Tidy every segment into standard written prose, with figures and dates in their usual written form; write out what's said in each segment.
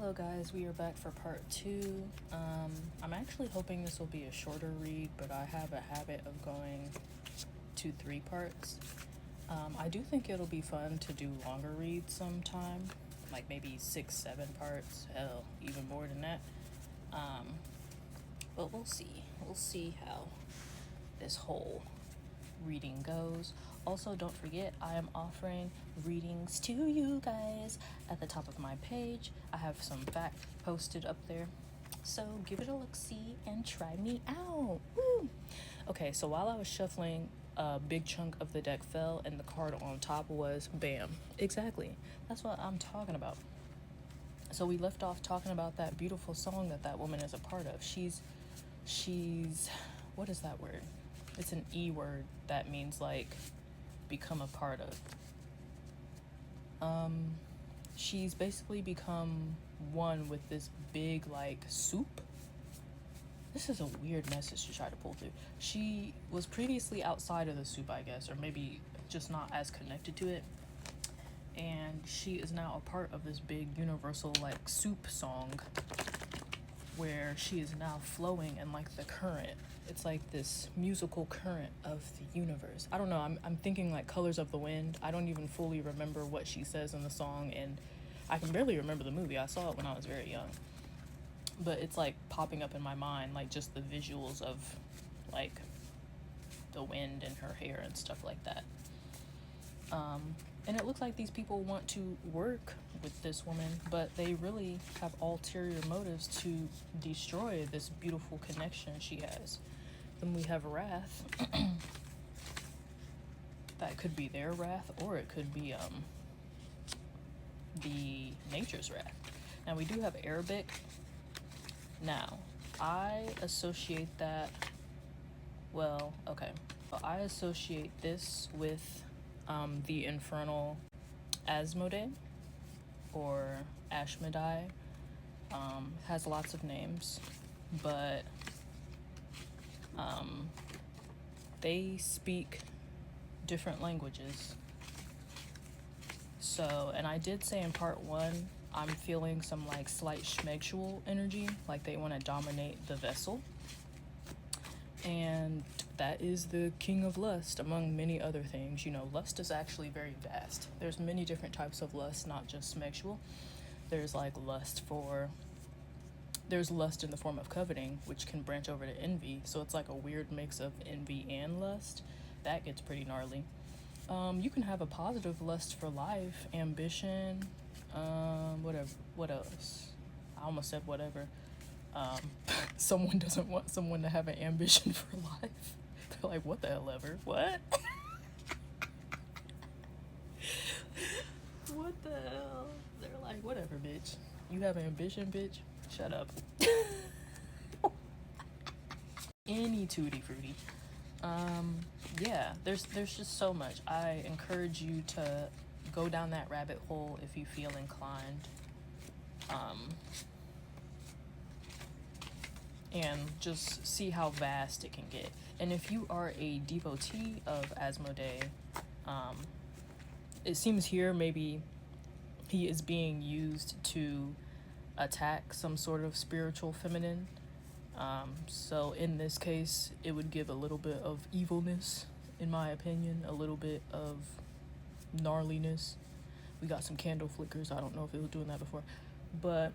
Hello guys, we are back for part 2. I'm actually hoping this will be a shorter read, but I have a habit of going to 3 parts. I do think it'll be fun to do longer reads sometime, like maybe 6, 7 parts, hell, even more than that. But we'll see. We'll see how this whole reading goes. Also, don't forget, I am offering readings to you guys at the top of my page. I have some fact posted up there, so give it a look-see and try me out. Woo! Okay, so while I was shuffling, a big chunk of the deck fell and the card on top was bam. Exactly, that's what I'm talking about. So we left off talking about that beautiful song that woman is a part of. She's what is that word? It's an E word that means like become a part of. She's basically become one with this big like soup. This is a weird message to try to pull through. She was previously outside of the soup, I guess, or maybe just not as connected to it. And she is now a part of this big universal like soup song where she is now flowing in like the current. It's like this musical current of the universe. I don't know, I'm thinking like Colors of the Wind. I don't even fully remember what she says in the song, and I can barely remember the movie. I saw it when I was very young. But it's like popping up in my mind, like just the visuals of like the wind and her hair and stuff like that. And it looks like these people want to work with this woman, but they really have ulterior motives to destroy this beautiful connection she has. Then we have Wrath. That could be their wrath, or it could be the nature's wrath. Now we do have Arabic. Now, I associate that, well, okay. So I associate this with the infernal Asmodee or Ashmedai. Has lots of names, but they speak different languages. So, and I did say in part 1, I'm feeling some like slight schmegsual energy, like they want to dominate the vessel. And that is the king of lust, among many other things. You know, lust is actually very vast. There's many different types of lust, not just sexual. There's like there's lust in the form of coveting, which can branch over to envy. So it's like a weird mix of envy and lust. That gets pretty gnarly. You can have a positive lust for life, ambition, whatever. What else? I almost said whatever. Someone doesn't want someone to have an ambition for life. They're like, what the hell ever? What? What the hell? They're like, whatever, bitch. You have ambition, bitch? Shut up. Any tutti frutti. Yeah, there's just so much. I encourage you to go down that rabbit hole if you feel inclined. And just see how vast it can get. And if you are a devotee of Asmodee, it seems here maybe he is being used to attack some sort of spiritual feminine. So in this case, it would give a little bit of evilness, in my opinion, a little bit of gnarliness. We got some candle flickers. I don't know if it was doing that before, but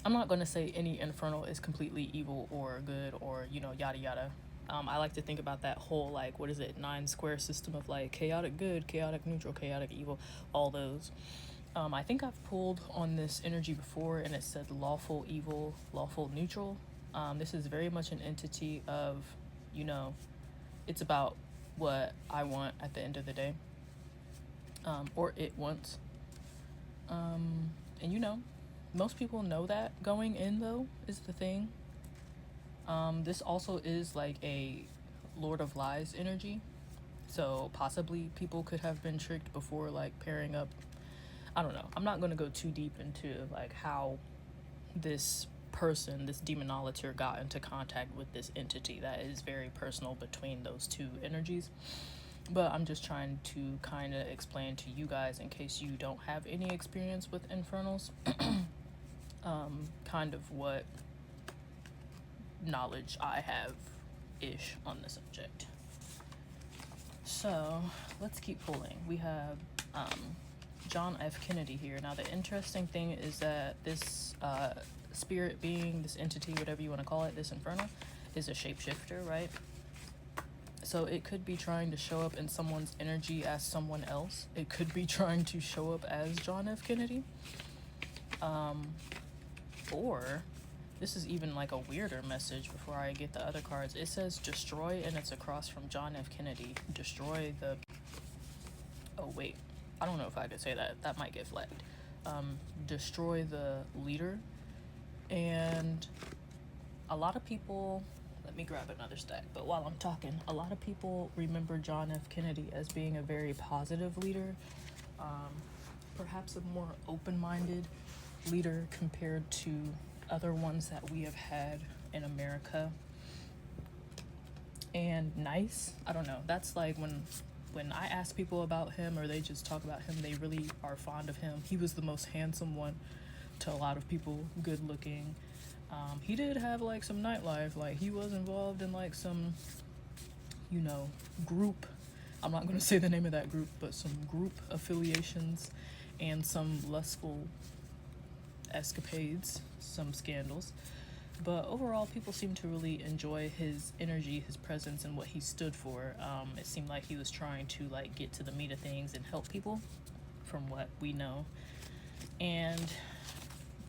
I'm not going to say any infernal is completely evil or good or, you know, yada yada. I like to think about that whole, like, what is it, 9 square system of, like, chaotic good, chaotic neutral, chaotic evil, all those. I think I've pulled on this energy before, and it said lawful evil, lawful neutral. This is very much an entity of, you know, it's about what I want at the end of the day, or it wants. And, you know, most people know that going in, though, is the thing. This also is like a Lord of Lies energy. So possibly people could have been tricked before, like pairing up. I don't know. I'm not going to go too deep into like how this person, this demonolator, got into contact with this entity. That is very personal between those two energies. But I'm just trying to kind of explain to you guys in case you don't have any experience with infernals. kind of what knowledge I have ish on the subject. So let's keep pulling. We have John F. Kennedy here. Now, the interesting thing is that this spirit being, this entity, whatever you want to call it, this inferno, is a shapeshifter, right? So it could be trying to show up in someone's energy as someone else. It could be trying to show up as John F. Kennedy. Or this is even like a weirder message before I get the other cards. It says destroy, and it's across from John F. Kennedy. Destroy the... Oh, wait. I don't know if I could say that. That might get flagged. Destroy the leader. And a lot of people... Let me grab another stack. But while I'm talking, a lot of people remember John F. Kennedy as being a very positive leader. Perhaps a more open-minded leader compared to other ones that we have had in America. And nice. I don't know. That's like when I ask people about him, or they just talk about him, they really are fond of him. He was the most handsome one to a lot of people, good looking. He did have like some nightlife, like he was involved in like some, you know, group, I'm not going to say the name of that group, but some group affiliations and some lustful escapades, some scandals. But overall, people seem to really enjoy his energy, his presence, and what he stood for. It seemed like he was trying to like get to the meat of things and help people, from what we know. And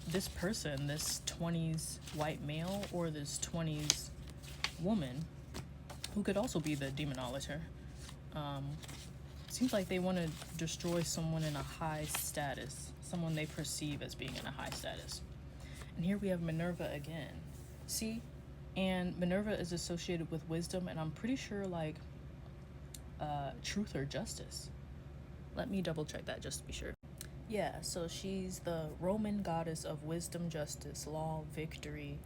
this person, this 20s white male or this 20s woman, who could also be the demonologer, seems like they want to destroy someone in a high status, someone they perceive as being in a high status. And here we have Minerva again. See? And Minerva is associated with wisdom, and I'm pretty sure like truth or justice. Let me double check that just to be sure. Yeah, so she's the Roman goddess of wisdom, justice, law, victory,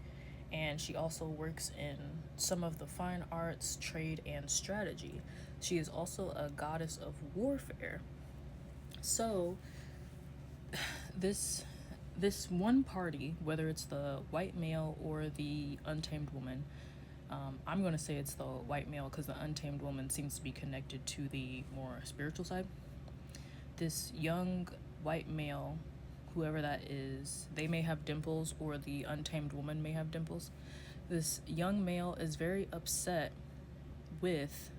and she also works in some of the fine arts, trade, and strategy. She is also a goddess of warfare. So this one party, whether it's the white male or the untamed woman, I'm going to say it's the white male because the untamed woman seems to be connected to the more spiritual side. This young white male, whoever that is, they may have dimples, or the untamed woman may have dimples. This young male is very upset with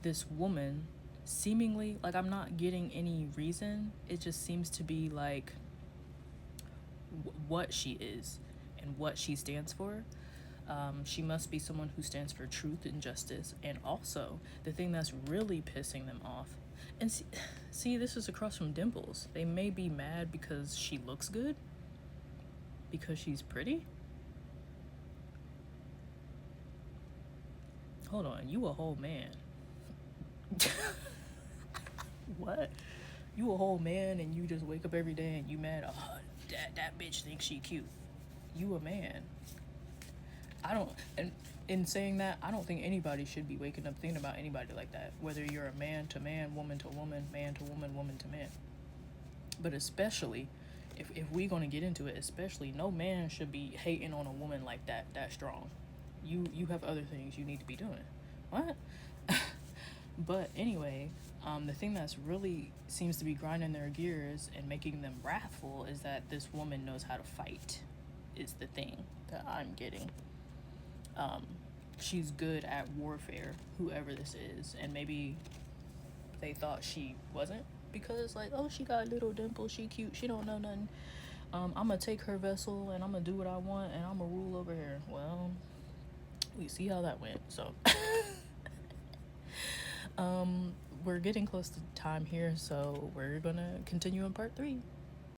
this woman, seemingly, like, I'm not getting any reason. It just seems to be like what she is and what she stands for. She must be someone who stands for truth and justice. And also, the thing that's really pissing them off, and see, this is across from dimples. They may be mad because she looks good, because she's pretty. Hold on, you a whole man. What? You a whole man and you just wake up every day and you mad, oh, that bitch thinks she cute. You a man. And in saying that, I don't think anybody should be waking up thinking about anybody like that, whether you're a man to man, woman to woman, man to woman, woman to man. But especially, if we're going to get into it, especially, no man should be hating on a woman like that strong. You have other things you need to be doing. What? But anyway, the thing that's really seems to be grinding their gears and making them wrathful is that this woman knows how to fight, is the thing that I'm getting. She's good at warfare, whoever this is, and maybe they thought she wasn't because, like, oh, she got little dimples, she cute, she don't know nothing. I'm gonna take her vessel and I'm gonna do what I want and I'm gonna rule over here. Well, we see how that went, so. We're getting close to time here, so we're gonna continue in part 3.